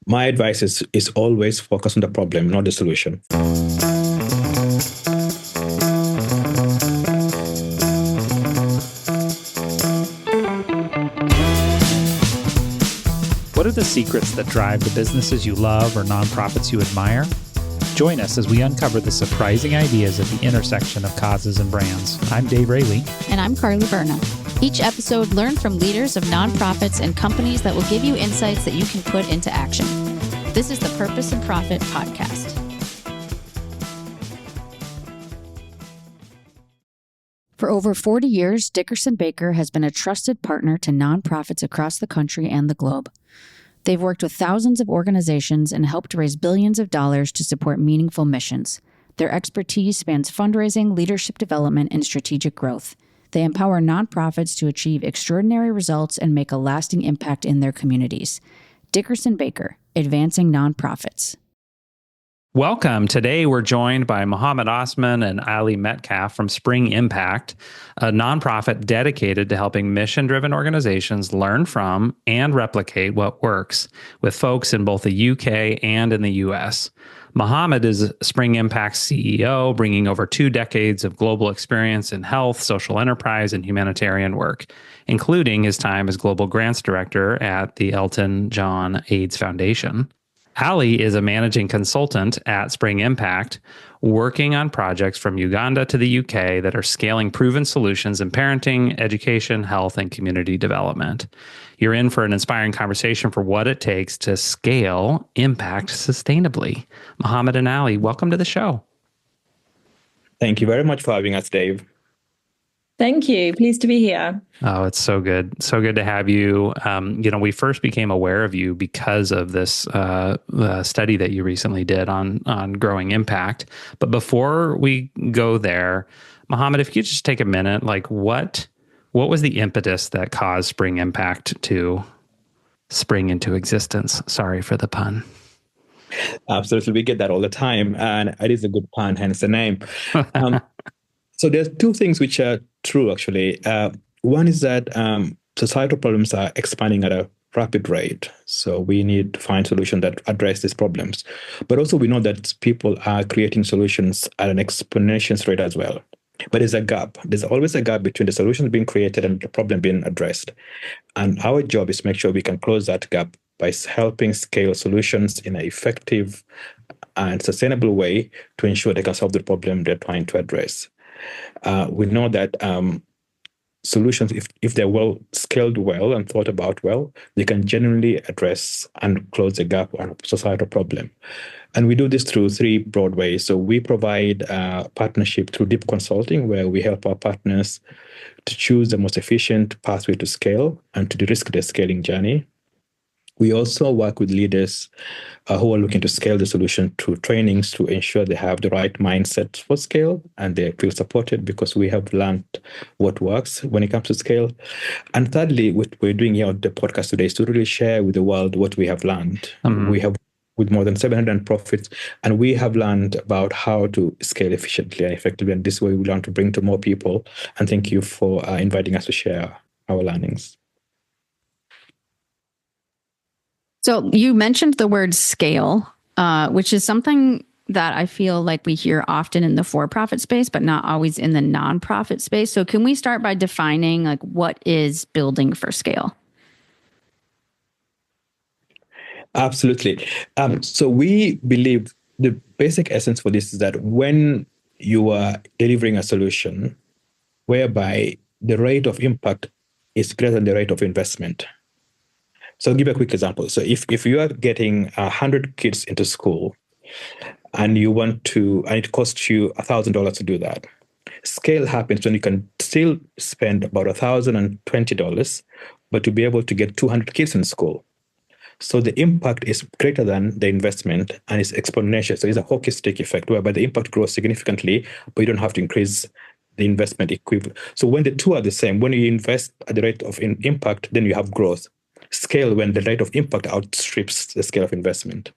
My advice is always focus on the problem, not the solution. What are the secrets that drive the businesses you love or nonprofits you admire? Join us as we uncover the surprising ideas at the intersection of causes and brands. I'm Dave Raley. And I'm Berna. Each episode, learn from leaders of nonprofits and companies that will give you insights that you can put into action. This is the Purpose and Profit Podcast. For over 40 years, Dickerson Baker has been a trusted partner to nonprofits across the country and the globe. They've worked with thousands of organizations and helped raise billions of dollars to support meaningful missions. Their expertise spans fundraising, leadership development, and strategic growth. They empower nonprofits to achieve extraordinary results and make a lasting impact in their communities. Dickerson Baker, advancing nonprofits. Welcome. Today, we're joined by Mohamed, Osman, and Ali Metcalf from Spring Impact, a nonprofit dedicated to helping mission-driven organizations learn from and replicate what works with folks in both the UK and in the US. Mohamed is Spring Impact's CEO, bringing over 2 decades of global experience in health, social enterprise, and humanitarian work, including his time as Global Grants Director at the Elton John AIDS Foundation. Ali is a managing consultant at Spring Impact, working on projects from Uganda to the UK that are scaling proven solutions in parenting, education, health, and community development. You're in for an inspiring conversation for what it takes to scale impact sustainably. Mohamed and Ali, welcome to the show. Thank you very much for having us, Dave. Thank you. Pleased to be here. Oh, it's so good. So good to have you. We first became aware of you because of this study that you recently did on growing impact. But before we go there, Mohamed, if you could just take a minute, what was the impetus that caused Spring Impact to spring into existence? Sorry for the pun. Absolutely. We get that all the time. And it is a good pun, hence the name. So there's 2 things which are true, actually. One is that societal problems are expanding at a rapid rate. So we need to find solutions that address these problems. But also we know that people are creating solutions at an exponential rate as well. But there's a gap. There's always a gap between the solutions being created and the problem being addressed. And our job is to make sure we can close that gap by helping scale solutions in an effective and sustainable way to ensure they can solve the problem they're trying to address. We know that solutions, if they're well scaled well and thought about well, they can genuinely address and close the gap on a societal problem. And we do this through 3 broad ways. So we provide partnership through deep consulting, where we help our partners to choose the most efficient pathway to scale and to de-risk their scaling journey. We also work with leaders who are looking to scale the solution through trainings to ensure they have the right mindset for scale and they feel supported because we have learned what works when it comes to scale. And thirdly, what we're doing here on the podcast today is to really share with the world what we have learned. Mm-hmm. We have with more than 700 nonprofits, and we have learned about how to scale efficiently and effectively. And this way we learn to bring to more people. And thank you for inviting us to share our learnings. So you mentioned the word scale, which is something that I feel like we hear often in the for-profit space, but not always in the nonprofit space. So can we start by defining what is building for scale? Absolutely. So we believe the basic essence for this is that when you are delivering a solution whereby the rate of impact is greater than the rate of investment. So I'll give you a quick example. So if you are getting 100 kids into school and you want to, and it costs you $1,000 to do that, scale happens when you can still spend about $1,020, but to be able to get 200 kids in school. So the impact is greater than the investment and it's exponential. So it's a hockey stick effect whereby the impact grows significantly, but you don't have to increase the investment equivalent. So when the 2 are the same, when you invest at the rate of impact, then you have growth. Scale when the rate of impact outstrips the scale of investment.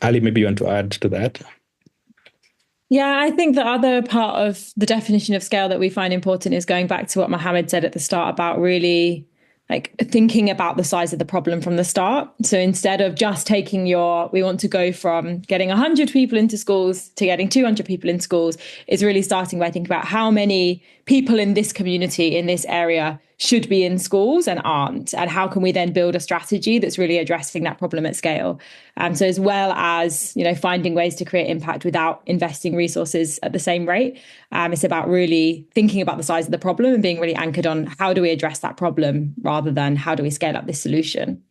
Ali, maybe you want to add to that? Yeah, I think the other part of the definition of scale that we find important is going back to what Mohamed said at the start about really like thinking about the size of the problem from the start. So instead of just taking we want to go from getting 100 people into schools to getting 200 people in schools, is really starting by thinking about how many people in this community, in this area, should be in schools and aren't, and how can we then build a strategy that's really addressing that problem at scale. So as well as, finding ways to create impact without investing resources at the same rate, it's about really thinking about the size of the problem and being really anchored on how do we address that problem rather than how do we scale up this solution.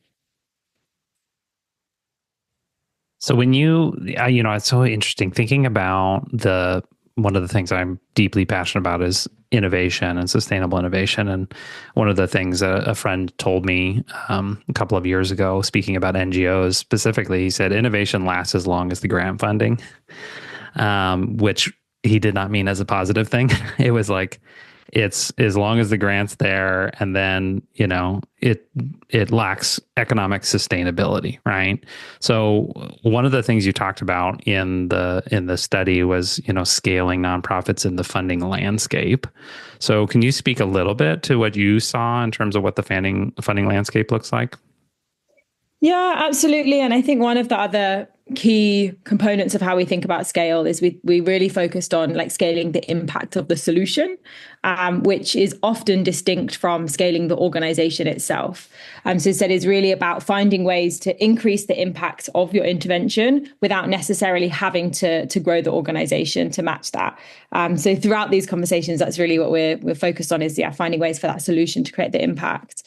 So when it's so interesting thinking about one of the things I'm deeply passionate about is innovation and sustainable innovation. And one of the things a friend told me a couple of years ago, speaking about NGOs specifically, he said, innovation lasts as long as the grant funding, which he did not mean as a positive thing. It was like, it's as long as the grant's there, and then, it lacks economic sustainability, right? So one of the things you talked about in the study was, scaling nonprofits in the funding landscape. So can you speak a little bit to what you saw in terms of what the funding landscape looks like? Yeah, absolutely. And I think one of the other key components of how we think about scale is we really focused on like scaling the impact of the solution, which is often distinct from scaling the organization itself. So instead, it's really about finding ways to increase the impact of your intervention without necessarily having to grow the organization to match that. So throughout these conversations, that's really what we're focused on, is finding ways for that solution to create the impact.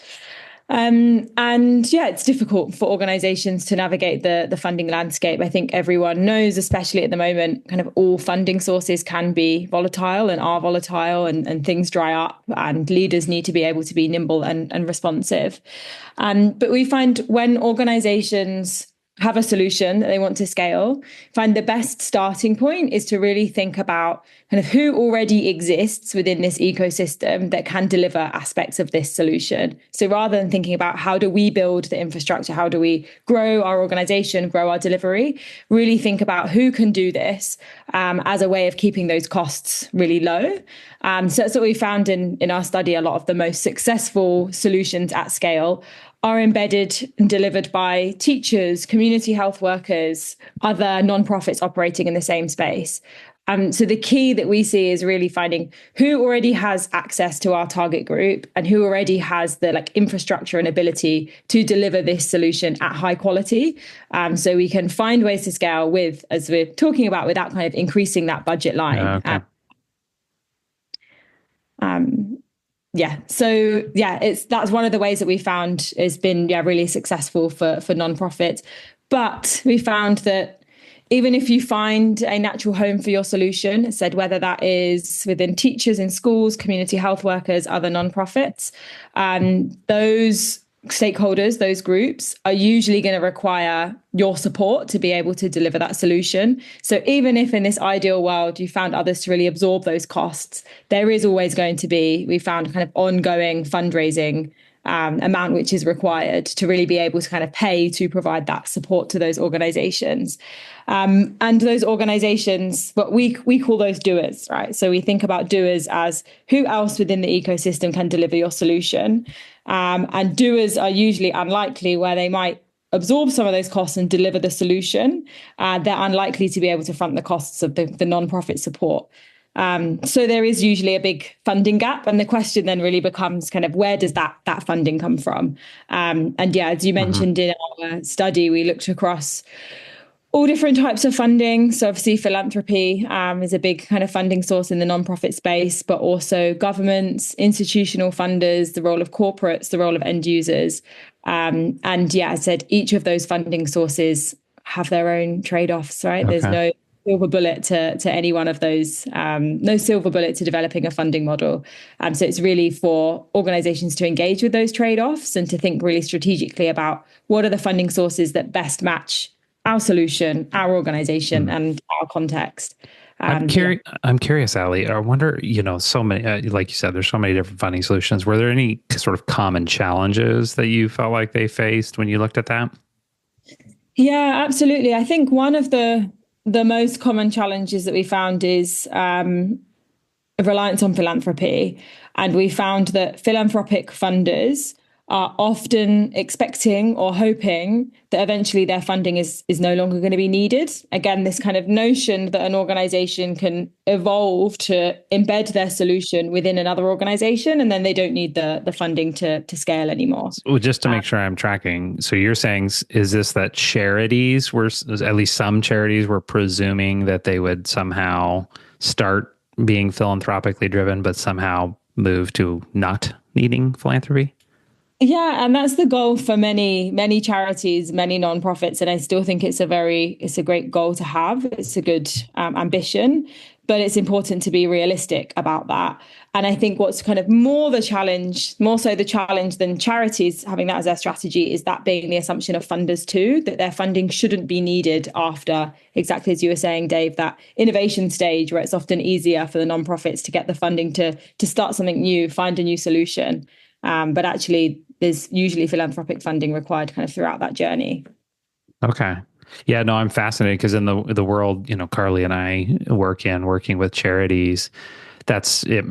It's difficult for organizations to navigate the funding landscape. I think everyone knows, especially at the moment, kind of all funding sources can be volatile and are volatile, and things dry up, and leaders need to be able to be nimble and responsive. But we find when organizations have a solution that they want to scale, find the best starting point is to really think about kind of who already exists within this ecosystem that can deliver aspects of this solution. So rather than thinking about how do we build the infrastructure, how do we grow our organization, grow our delivery, really think about who can do this as a way of keeping those costs really low. So that's what we found in our study. A lot of the most successful solutions at scale are embedded and delivered by teachers, community health workers, other nonprofits operating in the same space. So the key that we see is really finding who already has access to our target group and who already has the infrastructure and ability to deliver this solution at high quality. So we can find ways to scale with, as we're talking about, without kind of increasing that budget line. Okay. That's one of the ways that we found has been really successful for nonprofits. But we found that even if you find a natural home for your solution, it said whether that is within teachers in schools, community health workers, other nonprofits, those stakeholders, those groups are usually going to require your support to be able to deliver that solution. So even if in this ideal world you found others to really absorb those costs, there is always going to be, we found, kind of ongoing fundraising amount which is required to really be able to kind of pay to provide that support to those organizations. And those organizations, what we call those doers, right? So we think about doers as who else within the ecosystem can deliver your solution. And doers are usually unlikely, where they might absorb some of those costs and deliver the solution. They're unlikely to be able to front the costs of the nonprofit support. So there is usually a big funding gap. And the question then really becomes kind of where does that funding come from? As you mentioned in our study, we looked across all different types of funding. So obviously philanthropy is a big kind of funding source in the nonprofit space, but also governments, institutional funders, the role of corporates, the role of end users. I said each of those funding sources have their own trade-offs, right? Okay. There's no silver bullet to any one of those, no silver bullet to developing a funding model. So it's really for organizations to engage with those trade-offs and to think really strategically about what are the funding sources that best match our solution, our organization, and our context. I'm curious, Ali. I wonder, so many, like you said, there's so many different funding solutions. Were there any sort of common challenges that you felt like they faced when you looked at that? Yeah, absolutely. I think one of the most common challenges that we found is reliance on philanthropy. And we found that philanthropic funders are often expecting or hoping that eventually their funding is no longer going to be needed. Again, this kind of notion that an organization can evolve to embed their solution within another organization, and then they don't need the funding to scale anymore. Well, just to make sure I'm tracking. So you're saying, is this that charities were, at least some charities were presuming that they would somehow start being philanthropically driven, but somehow move to not needing philanthropy? Yeah, and that's the goal for many charities, many nonprofits, and I still think it's a great goal to have. It's a good ambition, but it's important to be realistic about that. And I think what's kind of more so the challenge than charities having that as their strategy is that being the assumption of funders too, that their funding shouldn't be needed after, exactly as you were saying, Dave, that innovation stage where it's often easier for the nonprofits to get the funding to start something new, find a new solution. But actually, there's usually philanthropic funding required kind of throughout that journey. Okay. Yeah, no, I'm fascinated because in the world, Carly and I working with charities, it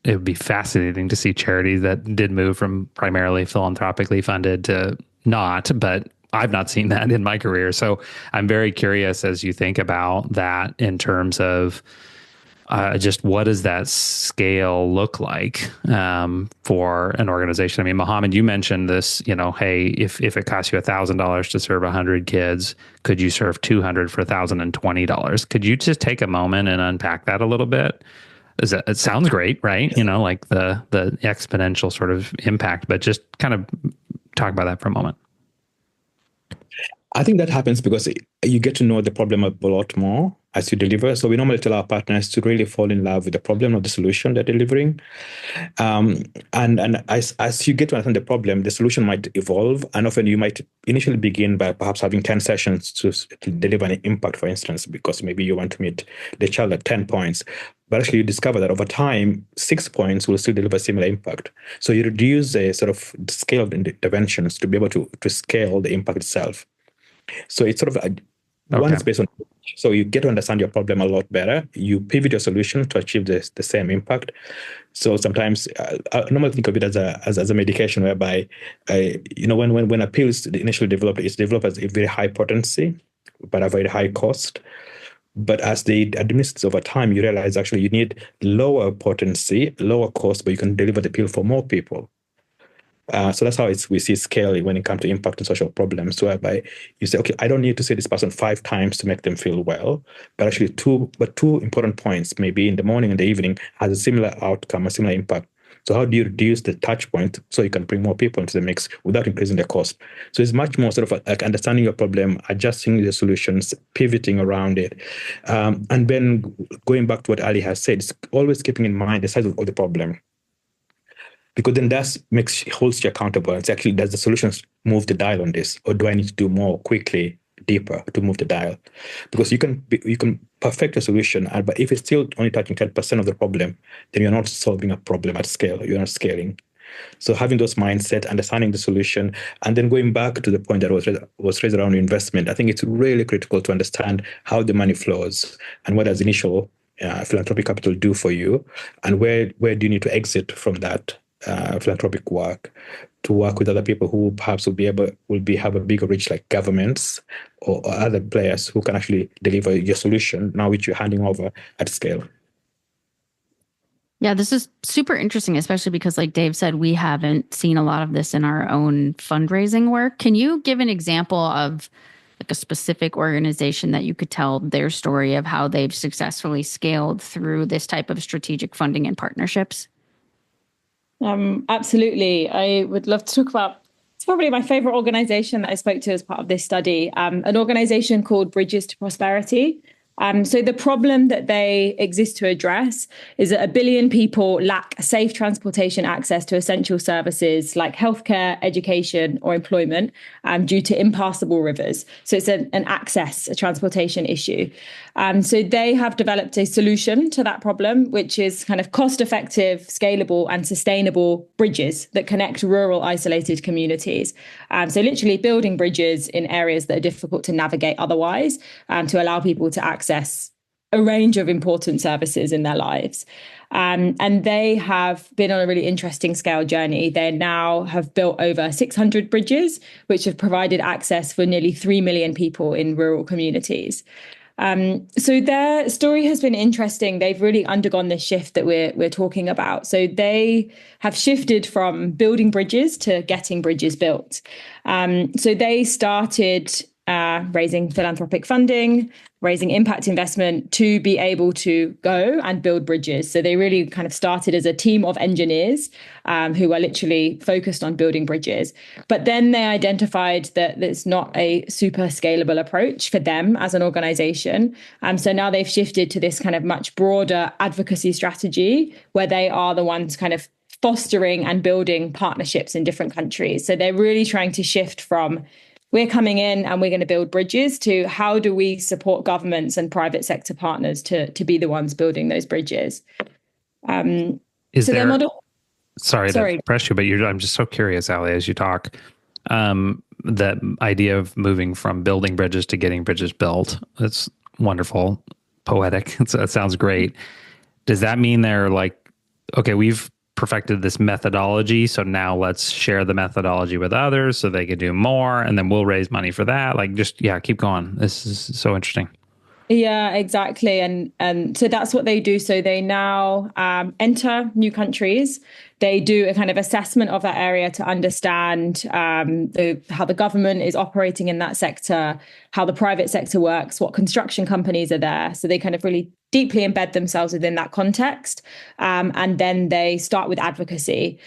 would be fascinating to see charities that did move from primarily philanthropically funded to not, but I've not seen that in my career. So I'm very curious as you think about that in terms of just what does that scale look like for an organization? I mean, Mohamed, you mentioned this, hey, if it costs you $1,000 to serve 100 kids, could you serve 200 for $1,020? Could you just take a moment and unpack that a little bit? It sounds great, right? Like the exponential sort of impact, but just kind of talk about that for a moment. I think that happens because you get to know the problem a lot more as you deliver. So we normally tell our partners to really fall in love with the problem, not the solution they're delivering. And as you get to understand the problem, the solution might evolve. And often you might initially begin by perhaps having 10 sessions to deliver an impact, for instance, because maybe you want to meet the child at 10 points. But actually you discover that over time, 6 points will still deliver similar impact. So you reduce the sort of scale of interventions to be able to scale the impact itself. So it's sort of one is based on, so you get to understand your problem a lot better. You pivot your solution to achieve the same impact. So sometimes I normally think of it as a medication whereby, when a pill is initially developed, it's developed as a very high potency, but a very high cost. But as they administer over time, you realize actually you need lower potency, lower cost, but you can deliver the pill for more people. So that's how we see scale when it comes to impact and social problems, whereby you say, okay, I don't need to see this person 5 times to make them feel well, but actually two important points, maybe in the morning and the evening, has a similar outcome, a similar impact. So how do you reduce the touch point so you can bring more people into the mix without increasing the cost? So it's much more sort of like understanding your problem, adjusting the solutions, pivoting around it. And then going back to what Ali has said, it's always keeping in mind the size of the problem. Because then that holds you accountable. It's actually, does the solutions move the dial on this, or do I need to do more quickly, deeper to move the dial? Because you can perfect a solution, but if it's still only touching 10% of the problem, then you're not solving a problem at scale. You're not scaling. So having those mindset, understanding the solution, and then going back to the point that was raised around investment, I think it's really critical to understand how the money flows and what does initial philanthropic capital do for you, and where do you need to exit from that philanthropic work to work with other people who perhaps have a bigger reach, like governments or other players who can actually deliver your solution now which you're handing over at scale. Yeah, this is super interesting, especially because, like Dave said, we haven't seen a lot of this in our own fundraising work. Can you give an example of like a specific organization that you could tell their story of how they've successfully scaled through this type of strategic funding and partnerships? Absolutely. I would love to talk about, it's probably my favorite organization that I spoke to as part of this study, an organization called Bridges to Prosperity. So the problem that they exist to address is that 1 billion people lack safe transportation access to essential services like healthcare, education, or employment due to impassable rivers. So it's a transportation issue. So they have developed a solution to that problem, which is kind of cost-effective, scalable, and sustainable bridges that connect rural, isolated communities. So literally building bridges in areas that are difficult to navigate otherwise, to allow people to access a range of important services in their lives. And they have been on a really interesting scale journey. They now have built over 600 bridges, which have provided access for nearly 3 million people in rural communities. So their story has been interesting. They've really undergone this shift that we're talking about. So they have shifted from building bridges to getting bridges built. So they started raising philanthropic funding, raising impact investment to be able to go and build bridges. So they really kind of started as a team of engineers who are literally focused on building bridges. But then they identified that it's not a super scalable approach for them as an organization. So now they've shifted to this kind of much broader advocacy strategy where they are the ones kind of fostering and building partnerships in different countries. So they're really trying to shift from we're coming in and we're going to build bridges to how do we support governments and private sector partners to be the ones building those bridges. Is so there, model, sorry to press you, but I'm just so curious, Ali, as you talk, the idea of moving from building bridges to getting bridges built. That's wonderful, poetic. That sounds great. Does that mean they're like, okay, we've perfected this methodology, so now let's share the methodology with others so they can do more, and then we'll raise money for that? Like, just, yeah, keep going. This is so interesting. Yeah, exactly. And so that's what they do. So they now enter new countries. They do a kind of assessment of that area to understand how the government is operating in that sector, how the private sector works, what construction companies are there. So they kind of really deeply embed themselves within that context. And then they start with advocacy.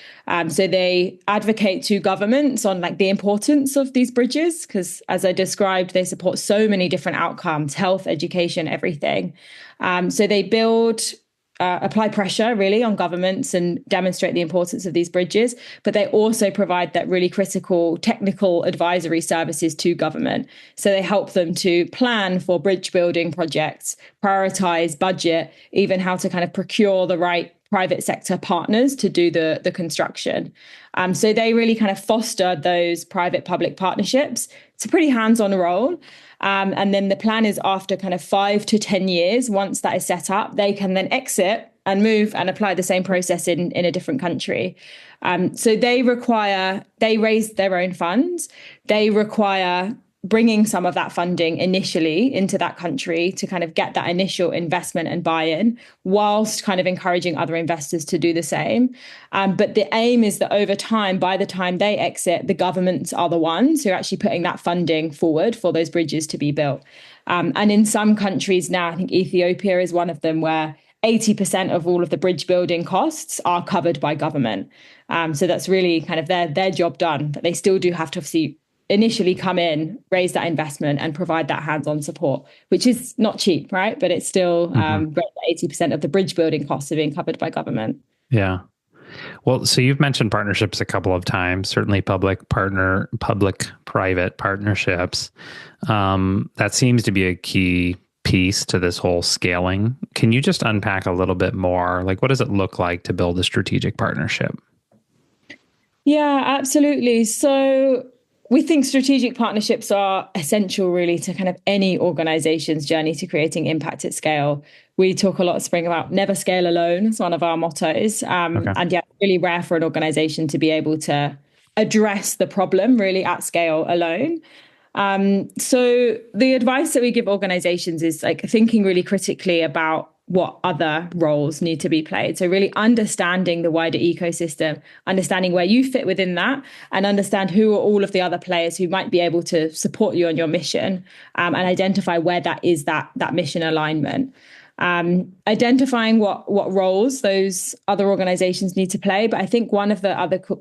So they advocate to governments on like the importance of these bridges, because as I described, they support so many different outcomes, health, education, everything. So they apply pressure really on governments and demonstrate the importance of these bridges, but they also provide that really critical technical advisory services to government. So they help them to plan for bridge building projects, prioritize budget, even how to kind of procure the right private sector partners to do the construction. So they really kind of foster those private-public partnerships. It's a pretty hands-on role. And then the plan is after kind of 5 to 10 years, once that is set up, they can then exit and move and apply the same process in a different country. So they raise their own funds. They require bringing some of that funding initially into that country to kind of get that initial investment and buy-in, whilst kind of encouraging other investors to do the same. But the aim is that over time, by the time they exit, the governments are the ones who are actually putting that funding forward for those bridges to be built. And in some countries now, I think Ethiopia is one of them, where 80% of all of the bridge building costs are covered by government. So that's really kind of their job done, but they still do have to obviously initially come in, raise that investment and provide that hands-on support, which is not cheap, right? But it's still great that 80% of the bridge building costs are being covered by government. Yeah. Well, so you've mentioned partnerships a couple of times, certainly public-private partnerships. That seems to be a key piece to this whole scaling. Can you just unpack a little bit more? Like, what does it look like to build a strategic partnership? Yeah, absolutely. So we think strategic partnerships are essential really to kind of any organization's journey to creating impact at scale. We talk a lot at Spring about never scale alone. It's one of our mottos. And yeah, it's really rare for an organization to be able to address the problem really at scale alone. So the advice that we give organizations is like thinking really critically about what other roles need to be played. So really understanding the wider ecosystem, understanding where you fit within that, and understand who are all of the other players who might be able to support you on your mission, and identify where that is that mission alignment. Identifying what roles those other organizations need to play. But I think one of the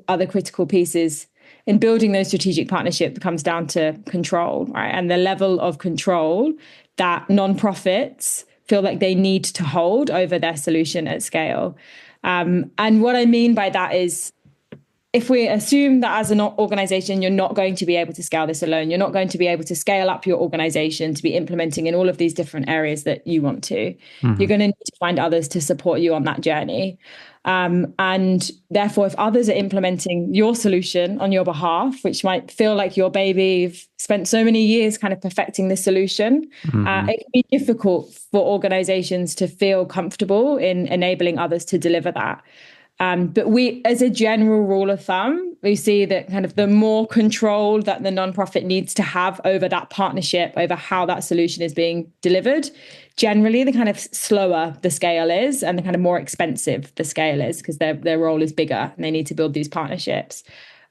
other critical pieces in building those strategic partnerships comes down to control, right? And the level of control that nonprofits feel like they need to hold over their solution at scale. And what I mean by that is, if we assume that as an organization, you're not going to be able to scale this alone, you're not going to be able to scale up your organization to be implementing in all of these different areas that you want to, you're going to need to find others to support you on that journey. And therefore, if others are implementing your solution on your behalf, which might feel like your baby, you've spent so many years kind of perfecting the solution, it can be difficult for organizations to feel comfortable in enabling others to deliver that. But we, as a general rule of thumb, we see that kind of the more control that the nonprofit needs to have over that partnership, over how that solution is being delivered, generally the kind of slower the scale is and the kind of more expensive the scale is, because their role is bigger and they need to build these partnerships.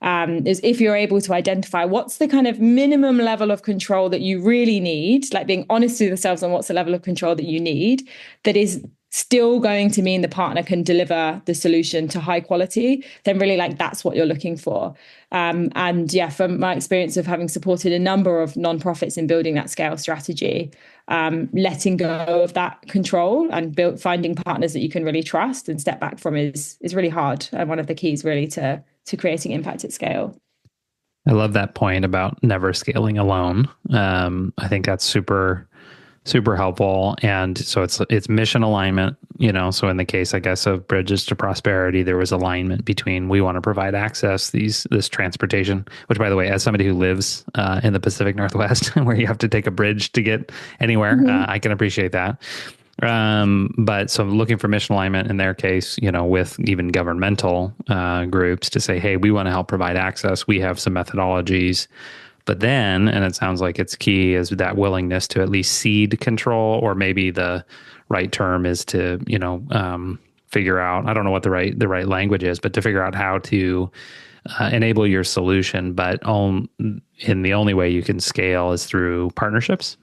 Is if you're able to identify what's the kind of minimum level of control that you really need, like being honest with yourselves on what's the level of control that you need, that is still going to mean the partner can deliver the solution to high quality, then really like that's what you're looking for. And yeah, from my experience of having supported a number of nonprofits in building that scale strategy, letting go of that control and finding partners that you can really trust and step back from is really hard. And one of the keys really to creating impact at scale. I love that point about never scaling alone. I think that's super helpful. And so it's mission alignment, so in the case, I guess, of Bridges to Prosperity, there was alignment between, we want to provide access, this transportation, which, by the way, as somebody who lives in the Pacific Northwest, where you have to take a bridge to get anywhere, I can appreciate that. But so looking for mission alignment in their case, with even governmental groups to say, hey, we want to help provide access. We have some methodologies. But then, and it sounds like it's key, is that willingness to at least seed control, or maybe the right term is to, figure out, I don't know what the right language is, but to figure out how to enable your solution. But in the only way you can scale is through partnerships.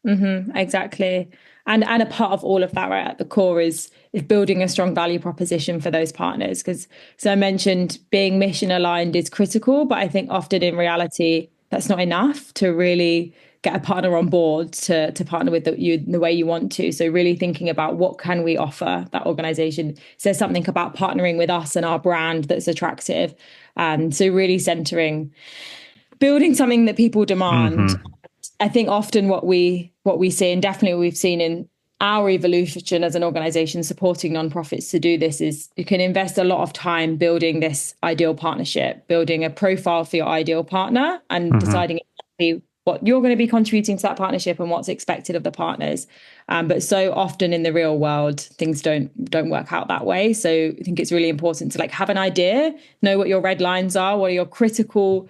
Exactly. And a part of all of that, right at the core, is building a strong value proposition for those partners. Because, so I mentioned being mission aligned is critical, but I think often in reality, that's not enough to really get a partner on board to partner with you the way you want to. So really thinking about what can we offer that organization. Is there something about partnering with us and our brand that's attractive? And so really centering, building something that people demand. I think often what we see, and definitely we've seen in our evolution as an organization supporting nonprofits to do this, is you can invest a lot of time building this ideal partnership, building a profile for your ideal partner, and deciding exactly what you're going to be contributing to that partnership and what's expected of the partners. But so often in the real world, things don't work out that way. So I think it's really important to have an idea, know what your red lines are, what are your critical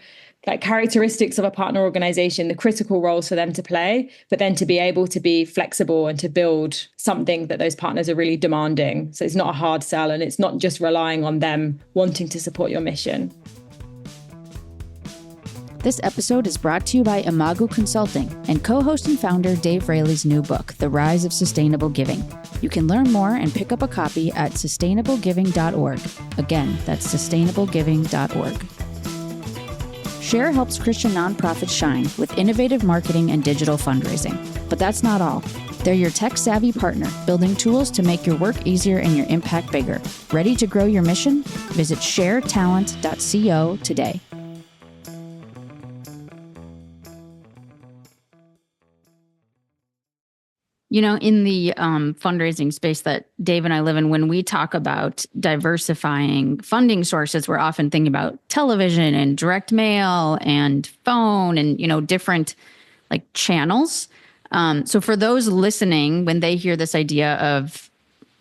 characteristics of a partner organization, the critical roles for them to play, but then to be able to be flexible and to build something that those partners are really demanding. So it's not a hard sell, and it's not just relying on them wanting to support your mission. This episode is brought to you by Imago Consulting and co-host and founder Dave Raley's new book, The Rise of Sustainable Giving. You can learn more and pick up a copy at sustainablegiving.org. Again, that's sustainablegiving.org. Share helps Christian nonprofits shine with innovative marketing and digital fundraising. But that's not all. They're your tech-savvy partner, building tools to make your work easier and your impact bigger. Ready to grow your mission? Visit sharetalent.co today. In the fundraising space that Dave and I live in, when we talk about diversifying funding sources, we're often thinking about television and direct mail and phone and, different channels. So for those listening, when they hear this idea of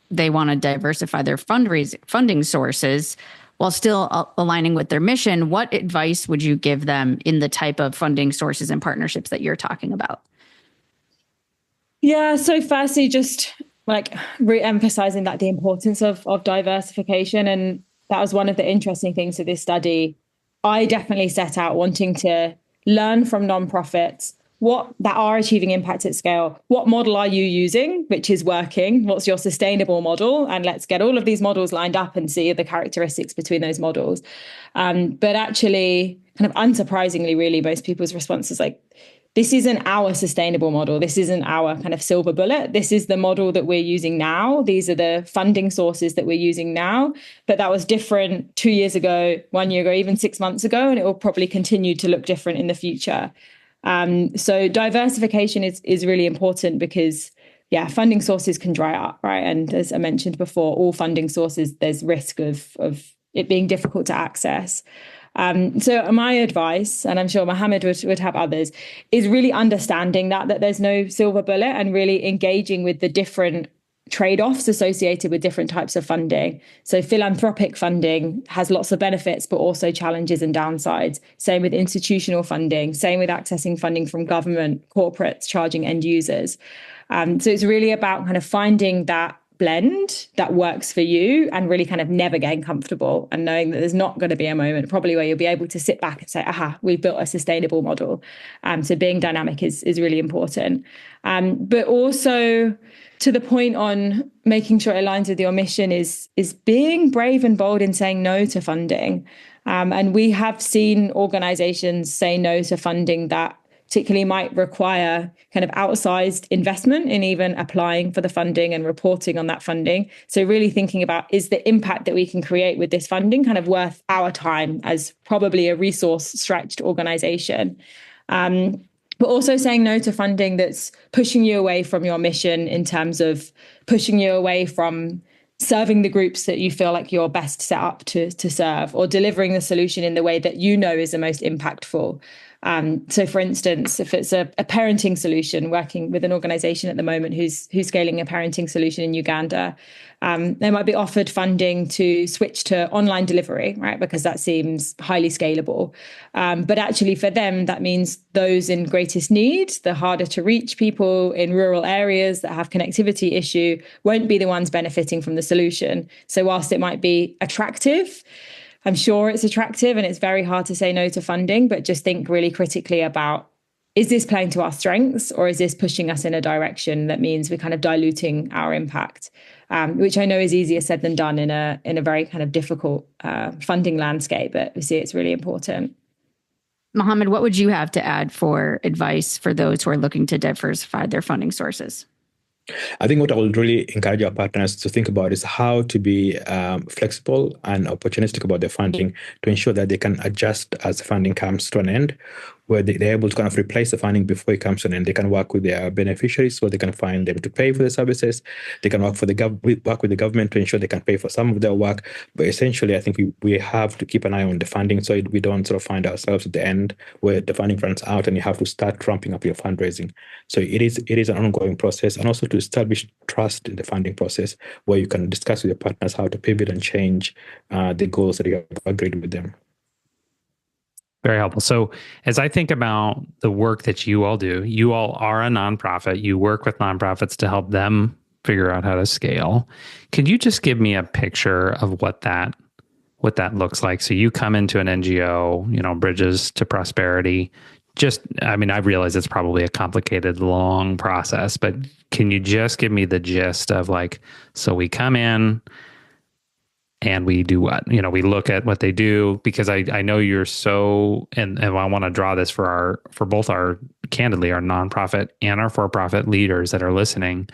they want to diversify their funding sources while still aligning with their mission, what advice would you give them in the type of funding sources and partnerships that you're talking about? Yeah. So firstly, just re-emphasizing that the importance of diversification. And that was one of the interesting things of this study. I definitely set out wanting to learn from nonprofits that are achieving impact at scale. What model are you using, which is working? What's your sustainable model? And let's get all of these models lined up and see the characteristics between those models. But actually, kind of unsurprisingly, really, most people's response is this isn't our sustainable model. This isn't our kind of silver bullet. This is the model that we're using now. These are the funding sources that we're using now. But that was different 2 years ago, 1 year ago, even 6 months ago, and it will probably continue to look different in the future. So diversification is really important, because funding sources can dry up, right? And as I mentioned before, all funding sources, there's risk of it being difficult to access. So my advice, and I'm sure Mohamed would have others, is really understanding that there's no silver bullet, and really engaging with the different trade-offs associated with different types of funding. So philanthropic funding has lots of benefits, but also challenges and downsides. Same with institutional funding, same with accessing funding from government, corporates, charging end users. So it's really about kind of finding that blend that works for you, and really kind of never getting comfortable and knowing that there's not going to be a moment probably where you'll be able to sit back and say, we've built a sustainable model. So being dynamic is really important. But also, to the point on making sure it aligns with your mission, is being brave and bold in saying no to funding. And we have seen organizations say no to funding that particularly might require kind of outsized investment in even applying for the funding and reporting on that funding. So really thinking about, is the impact that we can create with this funding kind of worth our time as probably a resource-stretched organization? But also saying no to funding that's pushing you away from your mission, in terms of pushing you away from serving the groups that you feel like you're best set up to serve, or delivering the solution in the way that you know is the most impactful. So for instance, if it's a parenting solution, working with an organization at the moment who's scaling a parenting solution in Uganda, they might be offered funding to switch to online delivery, right? Because that seems highly scalable. But actually for them, that means those in greatest need, the harder to reach people in rural areas that have connectivity issue, won't be the ones benefiting from the solution. So whilst it might be attractive, I'm sure it's attractive, and it's very hard to say no to funding, but just think really critically about, is this playing to our strengths, or is this pushing us in a direction that means we're kind of diluting our impact, which I know is easier said than done in a very kind of difficult funding landscape, but we see it's really important. Mohamed, what would you have to add for advice for those who are looking to diversify their funding sources? I think what I would really encourage our partners to think about is how to be flexible and opportunistic about their funding, to ensure that they can adjust as the funding comes to an end, where they're able to kind of replace the funding before it comes to an end. They can work with their beneficiaries so they can find them to pay for the services. They can work with the government to ensure they can pay for some of their work. But essentially, I think we have to keep an eye on the funding, so we don't sort of find ourselves at the end where the funding runs out and you have to start ramping up your fundraising. So it is an ongoing process, and also to establish trust in the funding process, where you can discuss with your partners how to pivot and change the goals that you have agreed with them. Very helpful. So as I think about the work that you all do, you all are a nonprofit. You work with nonprofits to help them figure out how to scale. Can you just give me a picture of what that looks like? So you come into an NGO, Bridges to Prosperity. I realize it's probably a complicated, long process, but can you just give me the gist of so we come in and we do what? We look at what they do, because I know you're so, and I want to draw this for both our nonprofit and our for-profit leaders that are listening,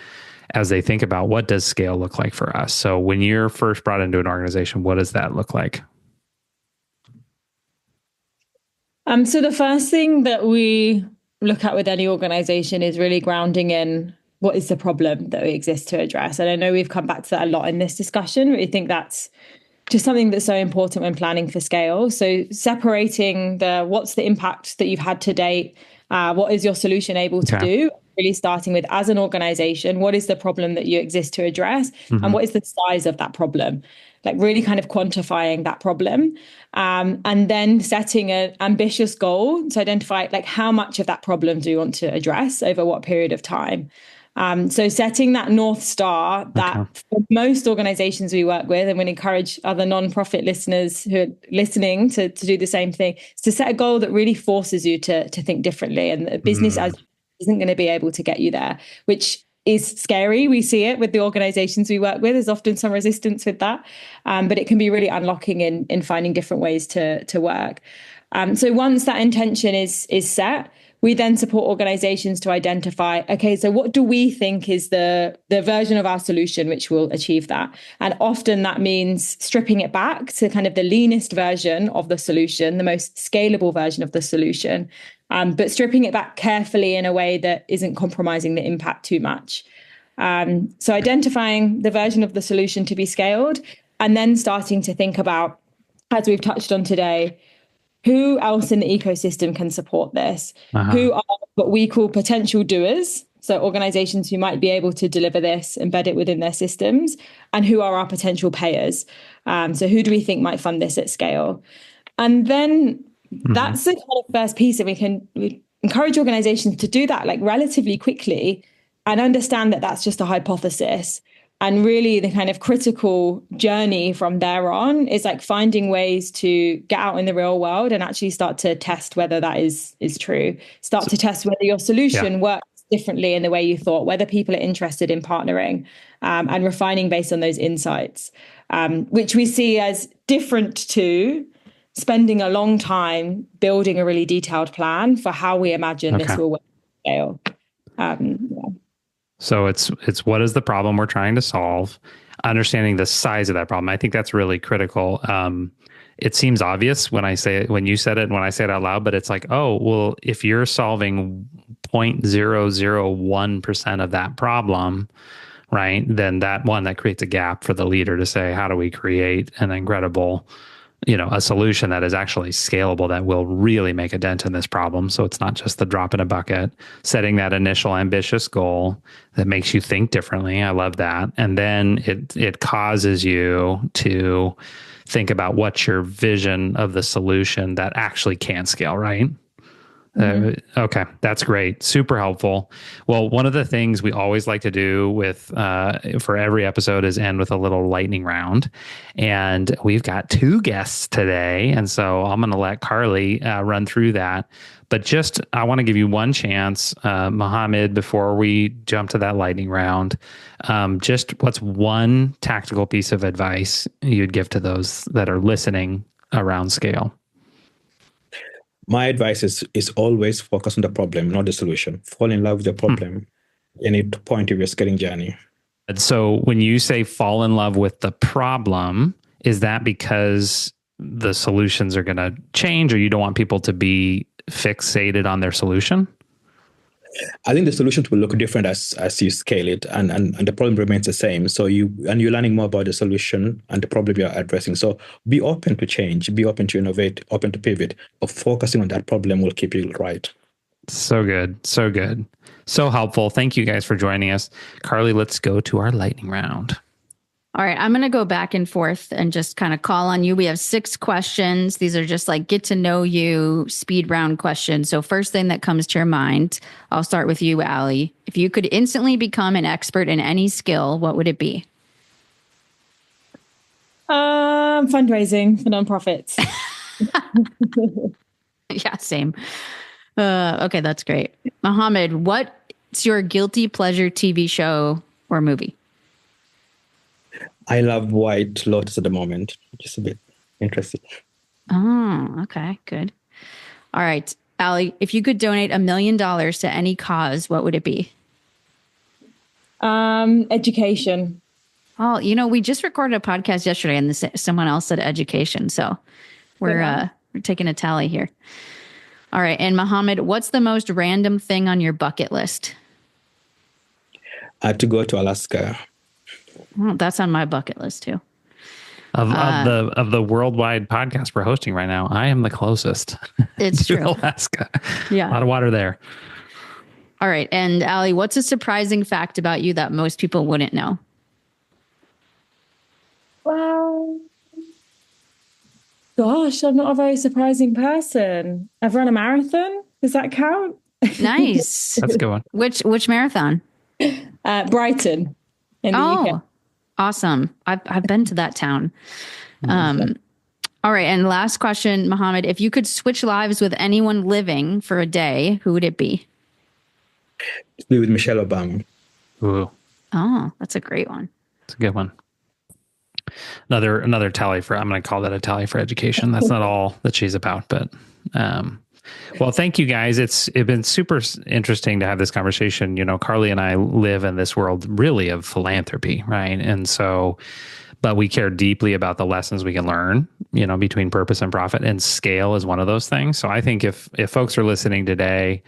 as they think about, what does scale look like for us? So when you're first brought into an organization, what does that look like? So the first thing that we look at with any organization is really grounding in what is the problem that we exist to address. And I know we've come back to that a lot in this discussion. We think that's just something that's so important when planning for scale. So separating what's the impact that you've had to date, what is your solution able to do, really starting with, as an organization, what is the problem that you exist to address, and what is the size of that problem? Really kind of quantifying that problem, and then setting an ambitious goal to identify how much of that problem do you want to address over what period of time. So setting that North Star that for most organizations we work with, and we encourage other nonprofit listeners who are listening to do the same thing, is to set a goal that really forces you to think differently. And the business as isn't going to be able to get you there, which is scary. We see it with the organizations we work with. There's often some resistance with that, but it can be really unlocking in finding different ways to work. So once that intention is set, we then support organizations to identify, okay, so what do we think is the version of our solution which will achieve that? And often that means stripping it back to kind of the leanest version of the solution, the most scalable version of the solution, but stripping it back carefully in a way that isn't compromising the impact too much. So identifying the version of the solution to be scaled, and then starting to think about, as we've touched on today, who else in the ecosystem can support this? Who are what we call potential doers? So organizations who might be able to deliver this, embed it within their systems, and who are our potential payers? So who do we think might fund this at scale? And then that's the kind of first piece that we encourage organizations to do that like relatively quickly and understand that that's just a hypothesis. And really the kind of critical journey from there on is like finding ways to get out in the real world and actually start to test whether that is true. Start to test whether your solution works differently in the way you thought, whether people are interested in partnering, and refining based on those insights, which we see as different to spending a long time building a really detailed plan for how we imagine this will work at scale. So it's what is the problem we're trying to solve, understanding the size of that problem. I think that's really critical. It seems obvious when you said it and when I say it out loud, but it's like, oh, well, if you're solving 0.001% of that problem, right, then that creates a gap for the leader to say, how do we create an incredible, a solution that is actually scalable, that will really make a dent in this problem. So it's not just the drop in a bucket, setting that initial ambitious goal that makes you think differently. I love that. And then it causes you to think about what's your vision of the solution that actually can scale, right? Okay, that's great. Super helpful. Well, one of the things we always like to do for every episode is end with a little lightning round. And we've got 2 guests today. And so I'm going to let Carly run through that. But I want to give you one chance, Mohamed, before we jump to that lightning round. Just what's one tactical piece of advice you'd give to those that are listening around scale? My advice is always focus on the problem, not the solution. Fall in love with the problem and it point to your scaling journey. And so when you say fall in love with the problem, is that because the solutions are going to change, or you don't want people to be fixated on their solution? I think the solution will look different as you scale it, and the problem remains the same. So you're learning more about the solution and the problem you're addressing. So be open to change, be open to innovate, open to pivot, but focusing on that problem will keep you right. So good. So good. So helpful. Thank you guys for joining us. Carly, let's go to our lightning round. All right, I'm going to go back and forth and just kind of call on you. We have 6 questions. These are just like get to know you speed round questions. So first thing that comes to your mind, I'll start with you, Ali. If you could instantly become an expert in any skill, what would it be? Fundraising for nonprofits. Yeah, same. Okay, that's great. Mohamed, what's your guilty pleasure TV show or movie? I love White Lotus at the moment. Just a bit interested. Oh, okay, good. All right, Ali, if you could donate $1 million to any cause, what would it be? Education. Oh, we just recorded a podcast yesterday and someone else said education. So we're taking a tally here. All right. And Mohamed, what's the most random thing on your bucket list? To go to Alaska. Well, that's on my bucket list too. Of the worldwide podcast we're hosting right now, I am the closest. It's to true. Alaska. Yeah. A lot of water there. All right. And Ali, what's a surprising fact about you that most people wouldn't know? Well, gosh, I'm not a very surprising person. I've run a marathon. Does that count? Nice. That's a good one. Which marathon? Brighton in the UK. Awesome. I've been to that town. All right. And last question, Mohamed, if you could switch lives with anyone living for a day, who would it be? Be with Michelle Obama. Ooh. Oh, that's a great one. It's a good one. Another tally for, I'm going to call that a tally for education. That's not all that she's about, but, well, thank you guys. It's been super interesting to have this conversation. Carly and I live in this world really of philanthropy, right? And so, but we care deeply about the lessons we can learn, between purpose and profit, and scale is one of those things. So I think if folks are listening today,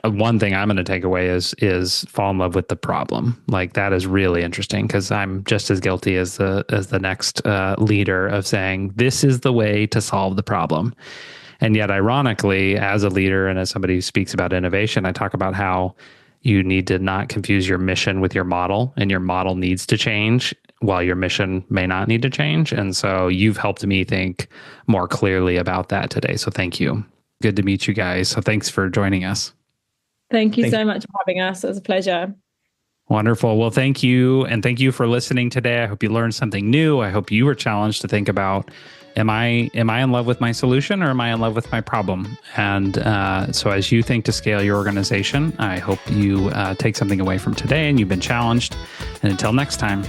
One thing I'm going to take away is fall in love with the problem. Like that is really interesting because I'm just as guilty as the next leader of saying this is the way to solve the problem. And yet, ironically, as a leader and as somebody who speaks about innovation, I talk about how you need to not confuse your mission with your model, and your model needs to change while your mission may not need to change. And so you've helped me think more clearly about that today. So thank you. Good to meet you guys. So thanks for joining us. Thank you so much for having us. It was a pleasure. Wonderful. Well, thank you. And thank you for listening today. I hope you learned something new. I hope you were challenged to think about, am I in love with my solution or am I in love with my problem? And so as you think to scale your organization, I hope you take something away from today and you've been challenged. And until next time.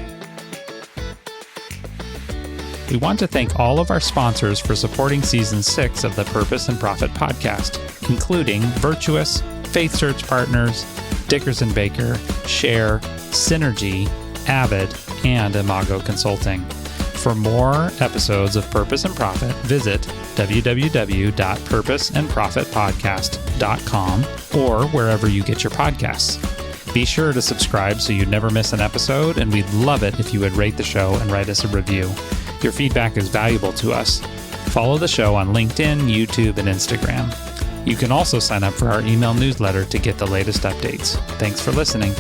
We want to thank all of our sponsors for supporting Season 6 of the Purpose and Profit podcast, including Virtuous, Faith Search Partners, Dickerson Baker, Share, Synergy, Avid, and Imago Consulting. For more episodes of Purpose and Profit, visit www.purposeandprofitpodcast.com or wherever you get your podcasts. Be sure to subscribe so you never miss an episode, and we'd love it if you would rate the show and write us a review. Your feedback is valuable to us. Follow the show on LinkedIn, YouTube, and Instagram. You can also sign up for our email newsletter to get the latest updates. Thanks for listening.